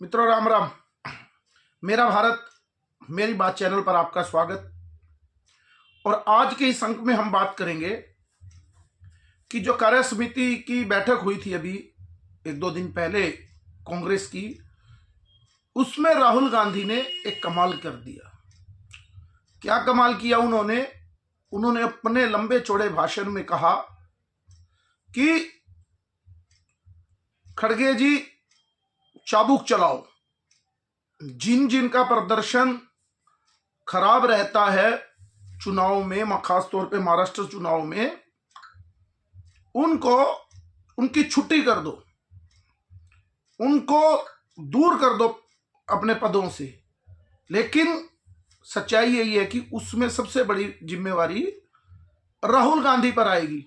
मित्रों, राम राम। मेरा भारत मेरी बात चैनल पर आपका स्वागत। और आज के इस अंक में हम बात करेंगे कि जो कार्य समिति की बैठक हुई थी अभी एक दो दिन पहले कांग्रेस की, उसमें राहुल गांधी ने एक कमाल कर दिया। क्या कमाल किया उन्होंने अपने लंबे चौड़े भाषण में कहा कि खड़गे जी चाबुक चलाओ, जिन जिन का प्रदर्शन खराब रहता है चुनाव में, खास तौर पे महाराष्ट्र चुनाव में, उनको उनकी छुट्टी कर दो, उनको दूर कर दो अपने पदों से। लेकिन सच्चाई यही है कि उसमें सबसे बड़ी जिम्मेवारी राहुल गांधी पर आएगी।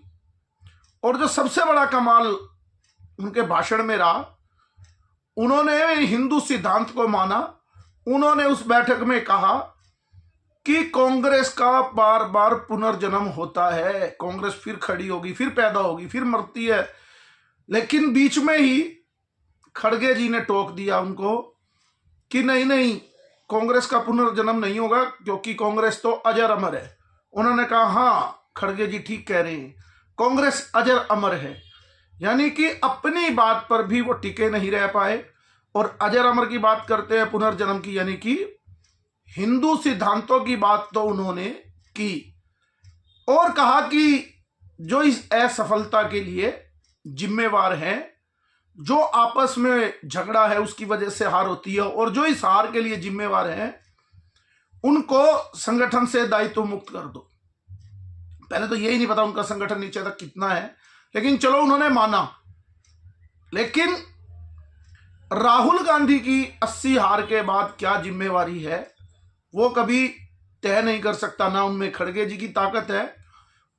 और जो सबसे बड़ा कमाल उनके भाषण में रहा, उन्होंने हिंदू सिद्धांत को माना। उन्होंने उस बैठक में कहा कि कांग्रेस का बार बार पुनर्जन्म होता है, कांग्रेस फिर खड़ी होगी, फिर पैदा होगी, फिर मरती है। लेकिन बीच में ही खड़गे जी ने टोक दिया उनको कि नहीं नहीं, कांग्रेस का पुनर्जन्म नहीं होगा, क्योंकि कांग्रेस तो अजर अमर है। उन्होंने कहा हाँ, खड़गे जी ठीक कह रहे हैं, कांग्रेस अजर अमर है। यानी कि अपनी बात पर भी वो टिके नहीं रह पाए और अजर अमर की बात करते हैं, पुनर्जन्म की, यानी कि हिंदू सिद्धांतों की बात तो उन्होंने की। और कहा कि जो इस असफलता के लिए जिम्मेवार हैं, जो आपस में झगड़ा है उसकी वजह से हार होती है, और जो इस हार के लिए जिम्मेवार हैं उनको संगठन से दायित्व मुक्त कर दो। पहले तो यही नहीं पता उनका संगठन नीचे तक कितना है, लेकिन चलो उन्होंने माना। लेकिन राहुल गांधी की 80 हार के बाद क्या जिम्मेवारी है वो कभी तय नहीं कर सकता। ना उनमें खड़गे जी की ताकत है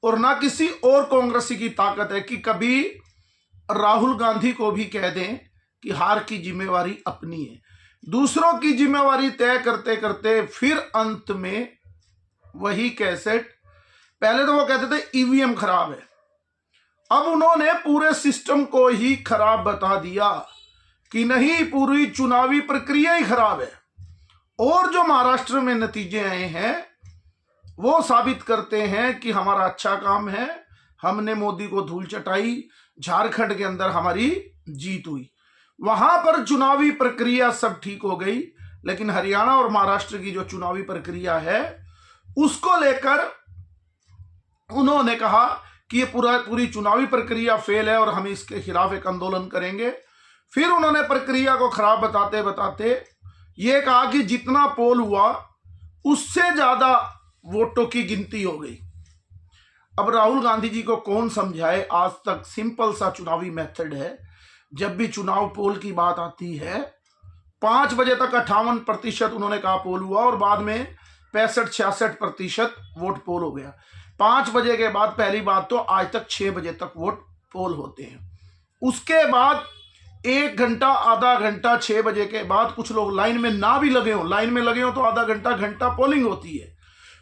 और ना किसी और कांग्रेसी की ताकत है कि कभी राहुल गांधी को भी कह दें कि हार की जिम्मेवारी अपनी है। दूसरों की जिम्मेवारी तय करते करते फिर अंत में वही कैसेट। पहले तो वो कहते थे ईवीएम खराब है, अब उन्होंने पूरे सिस्टम को ही खराब बता दिया कि नहीं, पूरी चुनावी प्रक्रिया ही खराब है। और जो महाराष्ट्र में नतीजे आए हैं वो साबित करते हैं कि हमारा अच्छा काम है, हमने मोदी को धूल चटाई, झारखंड के अंदर हमारी जीत हुई, वहां पर चुनावी प्रक्रिया सब ठीक हो गई। लेकिन हरियाणा और महाराष्ट्र की जो चुनावी प्रक्रिया है उसको लेकर उन्होंने कहा कि ये पूरी चुनावी प्रक्रिया फेल है और हम इसके खिलाफ एक आंदोलन करेंगे। फिर उन्होंने प्रक्रिया को खराब बताते बताते ये कहा कि जितना पोल हुआ उससे ज्यादा वोटों की गिनती हो गई। अब राहुल गांधी जी को कौन समझाए, आज तक सिंपल सा चुनावी मेथड है। जब भी चुनाव पोल की बात आती है, 5 बजे तक 58% उन्होंने कहा पोल हुआ और बाद में 65-66% वोट पोल हो गया। 5 बजे के बाद पहली बात तो आज तक 6 बजे तक वोट पोल होते हैं। उसके बाद 1 घंटा आधा घंटा 6 बजे के बाद कुछ लोग लाइन में ना भी लगे हों, लाइन में लगे हों तो आधा घंटा पोलिंग होती है।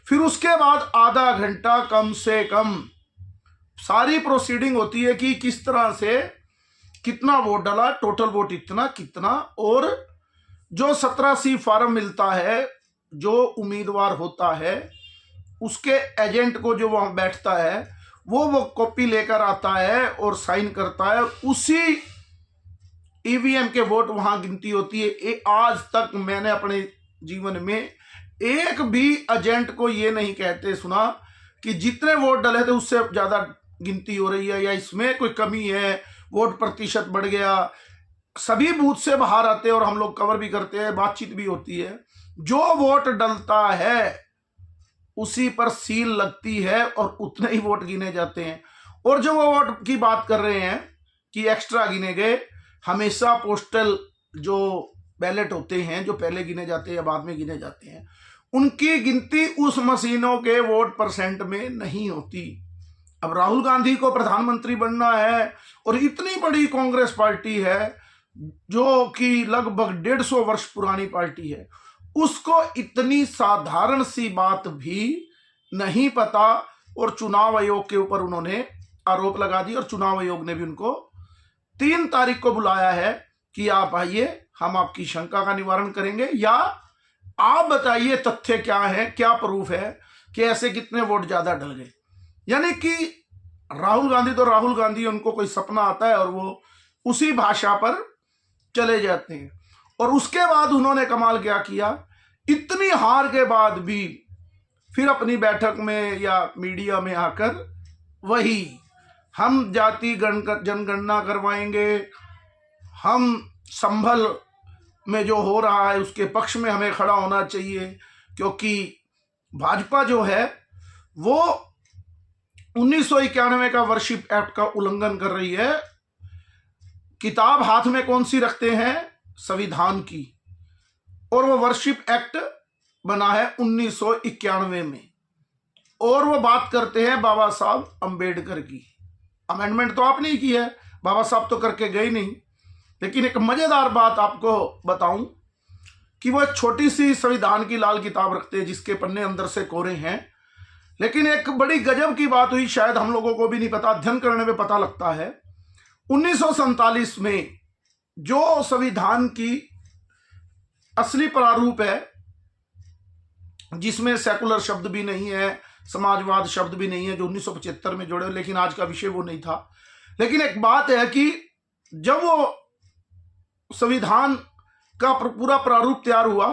फिर उसके बाद आधा घंटा कम से कम सारी प्रोसीडिंग होती है कि किस तरह से कितना वोट डाला, टोटल वोट इतना कितना, और जो 17C फॉर्म मिलता है, जो उम्मीदवार होता है उसके एजेंट को जो वहां बैठता है वो कॉपी लेकर आता है और साइन करता है। उसी ईवीएम के वोट वहां गिनती होती है। आज तक मैंने अपने जीवन में एक भी एजेंट को ये नहीं कहते सुना कि जितने वोट डले थे उससे ज्यादा गिनती हो रही है या इसमें कोई कमी है, वोट प्रतिशत बढ़ गया। सभी बूथ से बाहर आते हैं और हम लोग कवर भी करते हैं, बातचीत भी होती है। जो वोट डलता है उसी पर सील लगती है और उतने ही वोट गिने जाते हैं। और जो वो वोट की बात कर रहे हैं कि एक्स्ट्रा गिने गए, हमेशा पोस्टल जो बैलेट होते हैं, जो पहले गिने जाते हैं या बाद में गिने जाते हैं, उनकी गिनती उस मशीनों के वोट परसेंट में नहीं होती। अब राहुल गांधी को प्रधानमंत्री बनना है और इतनी बड़ी कांग्रेस पार्टी है जो कि लगभग 150 वर्ष पुरानी पार्टी है, उसको इतनी साधारण सी बात भी नहीं पता। और चुनाव आयोग के ऊपर उन्होंने आरोप लगा दी और चुनाव आयोग ने भी उनको 3 तारीख को बुलाया है कि आप आइए, हम आपकी शंका का निवारण करेंगे, या आप बताइए तथ्य क्या है, क्या प्रूफ है कि ऐसे कितने वोट ज्यादा डल गए। यानी कि राहुल गांधी तो राहुल गांधी, उनको कोई सपना आता है और वो उसी भाषा पर चले जाते हैं। और उसके बाद उन्होंने कमाल क्या किया, इतनी हार के बाद भी फिर अपनी बैठक में या मीडिया में आकर वही हम जाति जनगणना करवाएंगे, हम संभल में जो हो रहा है उसके पक्ष में हमें खड़ा होना चाहिए, क्योंकि भाजपा जो है वो 1991 का वर्शिप एक्ट का उल्लंघन कर रही है। किताब हाथ में कौन सी रखते हैं, संविधान की, और वो वर्शिप एक्ट बना है 1991 में, और वो बात करते हैं बाबा साहब अंबेडकर की। अमेंडमेंट तो आपने ही की है, बाबा साहब तो करके गए नहीं। लेकिन एक मजेदार बात आपको बताऊं कि वो एक छोटी सी संविधान की लाल किताब रखते हैं जिसके पन्ने अंदर से कोरे हैं। लेकिन एक बड़ी गजब की बात हुई, शायद हम लोगों को भी नहीं पता, अध्ययन करने में पता लगता है। 1947 में जो संविधान की असली प्रारूप है, जिसमें सेकुलर शब्द भी नहीं है, समाजवाद शब्द भी नहीं है, जो 1975 में जोड़े, लेकिन आज का विषय वो नहीं था। लेकिन एक बात है कि जब वो संविधान का पूरा प्रारूप तैयार हुआ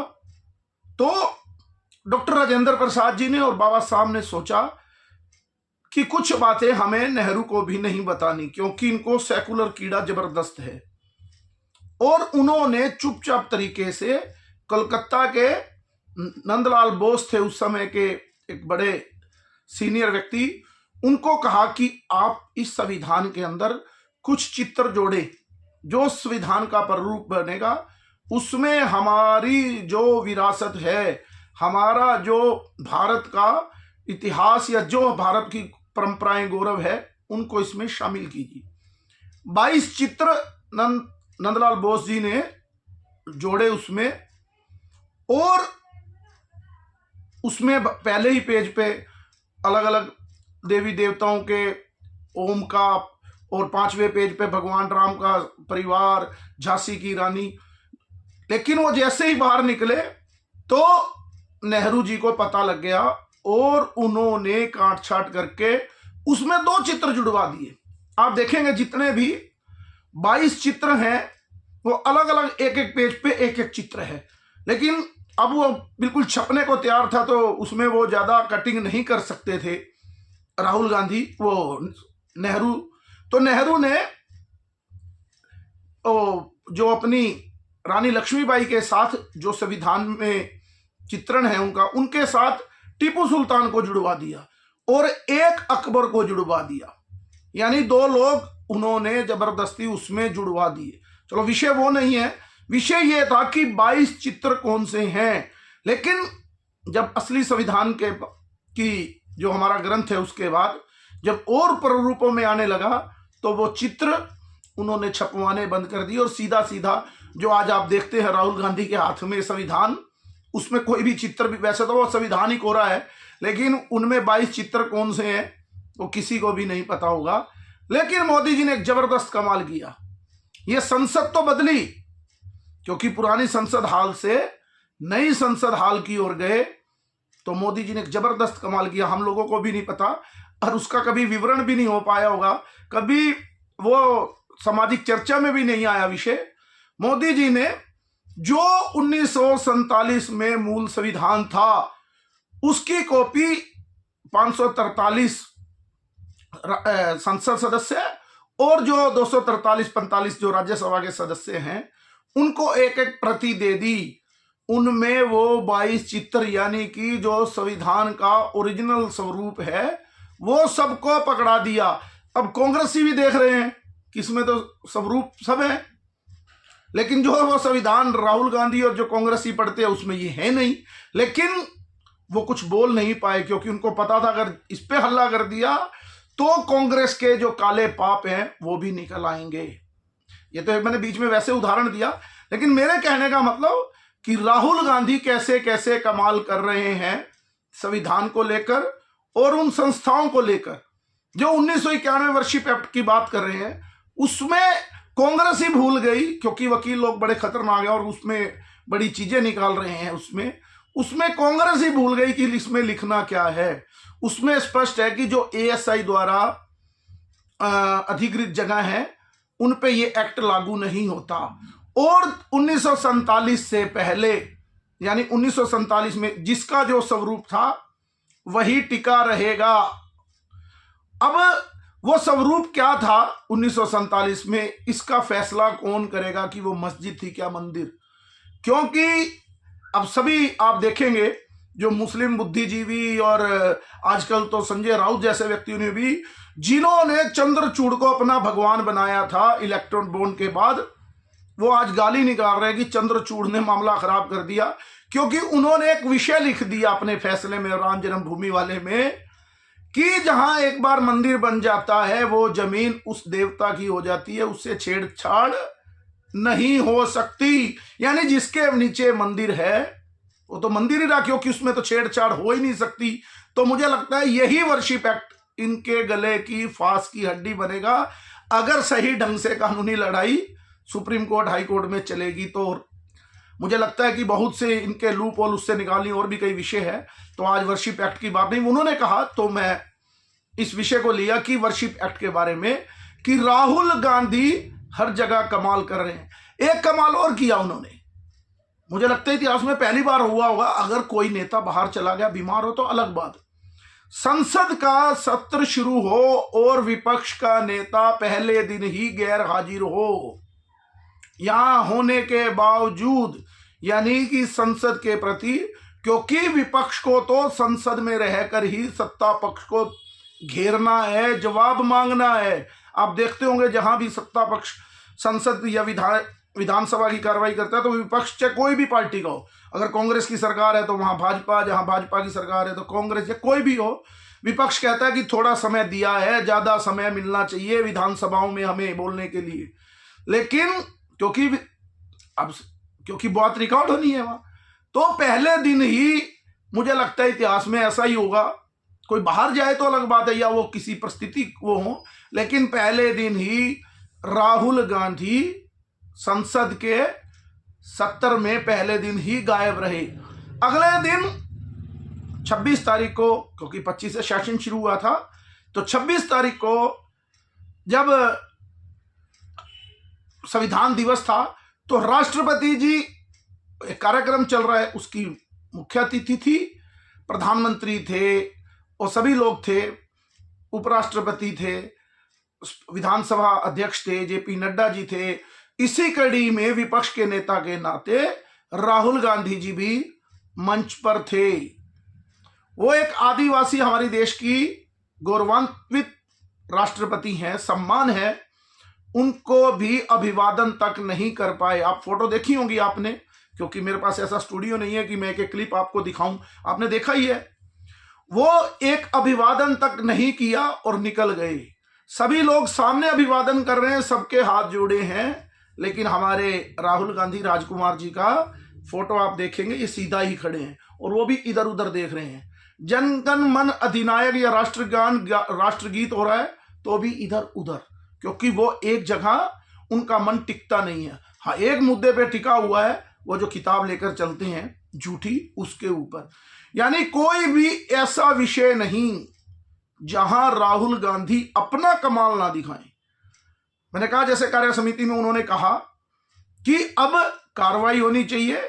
तो डॉक्टर राजेंद्र प्रसाद जी ने और बाबा साहब ने सोचा कि कुछ बातें हमें नेहरू को भी नहीं बतानी, क्योंकि इनको सेकुलर कीड़ा जबरदस्त है। और उन्होंने चुपचाप तरीके से कलकत्ता के नंदलाल बोस थे उस समय के, एक बड़े सीनियर व्यक्ति, उनको कहा कि आप इस संविधान के अंदर कुछ चित्र जोड़े, जो संविधान का प्रारूप बनेगा उसमें हमारी जो विरासत है, हमारा जो भारत का इतिहास या जो भारत की परंपराएं गौरव है, उनको इसमें शामिल कीजिए। 22 चित्र नंदलाल बोस जी ने जोड़े उसमें, और उसमें पहले ही पेज पे अलग अलग देवी देवताओं के ओम का, और 5वें पेज पे भगवान राम का परिवार, झांसी की रानी। लेकिन वो जैसे ही बाहर निकले तो नेहरू जी को पता लग गया और उन्होंने काट छाट करके उसमें 2 चित्र जुड़वा दिए। आप देखेंगे जितने भी 22 चित्र हैं वो अलग अलग एक एक पेज पे एक एक चित्र है। लेकिन अब वो बिल्कुल छपने को तैयार था तो उसमें वो ज्यादा कटिंग नहीं कर सकते थे राहुल गांधी, वो नेहरू। तो नेहरू ने जो अपनी रानी लक्ष्मीबाई के साथ जो संविधान में चित्रण है उनका, उनके साथ टीपू सुल्तान को जुड़वा दिया और एक अकबर को जुड़वा दिया। यानी 2 लोग उन्होंने जबरदस्ती उसमें जुड़वा दिए। चलो विषय वो नहीं है, विषय ये था कि 22 चित्र कौन से हैं। लेकिन जब असली संविधान की जो हमारा ग्रंथ है उसके बाद जब और प्रारूपों में आने लगा तो वो चित्र उन्होंने छपवाने बंद कर दिए, और सीधा सीधा जो आज आप देखते हैं राहुल गांधी के हाथ में संविधान, उसमें कोई भी चित्र भी, वैसे तो वो संविधान ही कोरा है, लेकिन उनमें 22 चित्र कौन से हैं वो किसी को भी नहीं पता होगा। लेकिन मोदी जी ने एक जबरदस्त कमाल किया। ये संसद तो बदली, क्योंकि पुरानी संसद हाल से नई संसद हाल की ओर गए, तो मोदी जी ने एक जबरदस्त कमाल किया। हम लोगों को भी नहीं पता और उसका कभी विवरण भी नहीं हो पाया होगा, कभी वो सामाजिक चर्चा में भी नहीं आया विषय। मोदी जी ने जो 1947 में मूल संविधान था उसकी कॉपी 543 संसद सदस्य और जो 243-45 जो राज्यसभा के सदस्य हैं उनको एक एक प्रति दे दी। उनमें वो 22 चित्र यानी कि जो संविधान का ओरिजिनल स्वरूप है वो सबको पकड़ा दिया। अब कांग्रेसी भी देख रहे हैं कि इसमें तो स्वरूप सब है, लेकिन जो वो संविधान राहुल गांधी और जो कांग्रेसी पढ़ते हैं उसमें ये है नहीं। लेकिन वो कुछ बोल नहीं पाए क्योंकि उनको पता था अगर इस पे हल्ला कर दिया तो कांग्रेस के जो काले पाप हैं वो भी निकल आएंगे। ये तो मैंने बीच में वैसे उदाहरण दिया, लेकिन मेरे कहने का मतलब कि राहुल गांधी कैसे कैसे कमाल कर रहे हैं संविधान को लेकर और उन संस्थाओं को लेकर जो 1991 वर्षिप एक्ट की बात कर रहे हैं। उसमें कांग्रेस ही भूल गई, क्योंकि वकील लोग बड़े खतरनाक है और उसमें बड़ी चीजें निकाल रहे हैं। उसमें कांग्रेस ही भूल गई कि इसमें लिखना क्या है। उसमें स्पष्ट है कि जो एएसआई द्वारा अधिकृत जगह है उन पे ये एक्ट लागू नहीं होता। और 1947 से पहले, यानी 1947 में जिसका जो स्वरूप था वही टिका रहेगा। अब वो स्वरूप क्या था 1947 में, इसका फैसला कौन करेगा कि वो मस्जिद थी क्या मंदिर? क्योंकि अब सभी आप देखेंगे जो मुस्लिम बुद्धिजीवी और आजकल तो संजय राउत जैसे व्यक्तियों ने भी, जिन्होंने चंद्रचूड़ को अपना भगवान बनाया था इलेक्ट्रॉन बॉम्ब के बाद, वो आज गाली निकाल रहे हैं कि चंद्रचूड़ ने मामला खराब कर दिया, क्योंकि उन्होंने एक विषय लिख दिया अपने फैसले में राम जन्मभूमि वाले में कि जहां एक बार मंदिर बन जाता है वो जमीन उस देवता की हो जाती है, उससे छेड़छाड़ नहीं हो सकती। यानी जिसके नीचे मंदिर है वो तो मंदिर ही रहा, क्योंकि उसमें तो छेड़छाड़ हो ही नहीं सकती। तो मुझे लगता है यही वर्शिप एक्ट इनके गले की फांस की हड्डी बनेगा अगर सही ढंग से कानूनी लड़ाई सुप्रीम कोर्ट हाई कोर्ट में चलेगी। तो मुझे लगता है कि बहुत से इनके लूप होल उससे निकालनी और भी कई विषय है। तो आज वर्शिप एक्ट की बात नहीं उन्होंने कहा, तो मैं इस विषय को लिया कि वर्शिप एक्ट के बारे में, कि राहुल गांधी हर जगह कमाल कर रहे हैं। एक कमाल और किया उन्होंने, मुझे लगता है इतिहास में पहली बार हुआ होगा, अगर कोई नेता बाहर चला गया बीमार हो तो अलग बात, संसद का सत्र शुरू हो और विपक्ष का नेता पहले दिन ही गैर हाजिर हो, यहां होने के बावजूद, यानी कि संसद के प्रति, क्योंकि विपक्ष को तो संसद में रहकर ही सत्ता पक्ष को घेरना है, जवाब मांगना है। आप देखते होंगे जहां भी सत्ता पक्ष संसद या विधानसभा की कार्रवाई करता है तो विपक्ष चाहे कोई भी पार्टी का हो, अगर कांग्रेस की सरकार है तो वहां भाजपा, जहां भाजपा की सरकार है तो कांग्रेस, या कोई भी हो, विपक्ष कहता है कि थोड़ा समय दिया है, ज्यादा समय मिलना चाहिए विधानसभाओं में हमें बोलने के लिए। लेकिन क्योंकि बहुत रिकॉर्ड होनी है वहां, तो पहले दिन ही मुझे लगता है इतिहास में ऐसा ही होगा। कोई बाहर जाए तो अलग बात है या वो किसी परिस्थिति वो हो, लेकिन पहले दिन ही राहुल गांधी संसद के सत्र में पहले दिन ही गायब रहे। अगले दिन 26 तारीख को, क्योंकि 25 से सेशन शुरू हुआ था, तो 26 तारीख को जब संविधान दिवस था तो राष्ट्रपति जी, एक कार्यक्रम चल रहा है, उसकी मुख्य अतिथि थी, प्रधानमंत्री थे और सभी लोग थे, उपराष्ट्रपति थे, विधानसभा अध्यक्ष थे, जेपी नड्डा जी थे। इसी कड़ी में विपक्ष के नेता के नाते राहुल गांधी जी भी मंच पर थे। वो एक आदिवासी हमारे देश की गौरवान्वित राष्ट्रपति हैं, सम्मान है, उनको भी अभिवादन तक नहीं कर पाए। आप फोटो देखी होंगी आपने, क्योंकि मेरे पास ऐसा स्टूडियो नहीं है कि मैं एक क्लिप आपको दिखाऊं, आपने देखा ही है। वो एक अभिवादन तक नहीं किया और निकल गए। सभी लोग सामने अभिवादन कर रहे हैं, सबके हाथ जोड़े हैं, लेकिन हमारे राहुल गांधी राजकुमार जी का फोटो आप देखेंगे, ये सीधा ही खड़े हैं और वो भी इधर उधर देख रहे हैं। जनगण मन अधिनायक या राष्ट्रगान राष्ट्रगीत हो रहा है तो भी इधर उधर, क्योंकि वो एक जगह उनका मन टिकता नहीं है। हाँ, एक मुद्दे पे टिका हुआ है, वो जो किताब लेकर चलते हैं झूठी, उसके ऊपर। यानी कोई भी ऐसा विषय नहीं जहां राहुल गांधी अपना कमाल ना दिखाएं। मैंने कहा, जैसे कार्य समिति में उन्होंने कहा कि अब कार्रवाई होनी चाहिए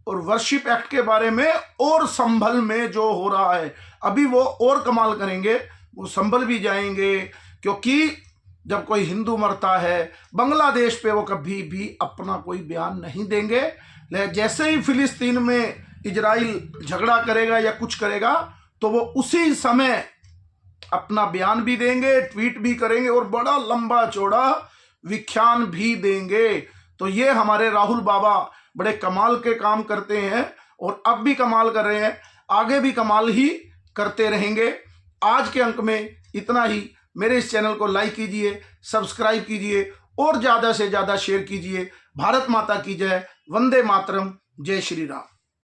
और वर्शिप एक्ट के बारे में और संभल में जो हो रहा है, अभी वो और कमाल करेंगे, वो संभल भी जाएंगे, क्योंकि जब कोई हिंदू मरता है बांग्लादेश पे वो कभी भी अपना कोई बयान नहीं देंगे। जैसे ही फिलिस्तीन में इजराइल झगड़ा करेगा या कुछ करेगा तो वो उसी समय अपना बयान भी देंगे, ट्वीट भी करेंगे और बड़ा लंबा चौड़ा व्याख्यान भी देंगे। तो ये हमारे राहुल बाबा बड़े कमाल के काम करते हैं और अब भी कमाल कर रहे हैं, आगे भी कमाल ही करते रहेंगे। आज के अंक में इतना ही। मेरे इस चैनल को लाइक कीजिए, सब्सक्राइब कीजिए और ज़्यादा से ज़्यादा शेयर कीजिए। भारत माता की जय, वंदे मातरम, जय श्री राम।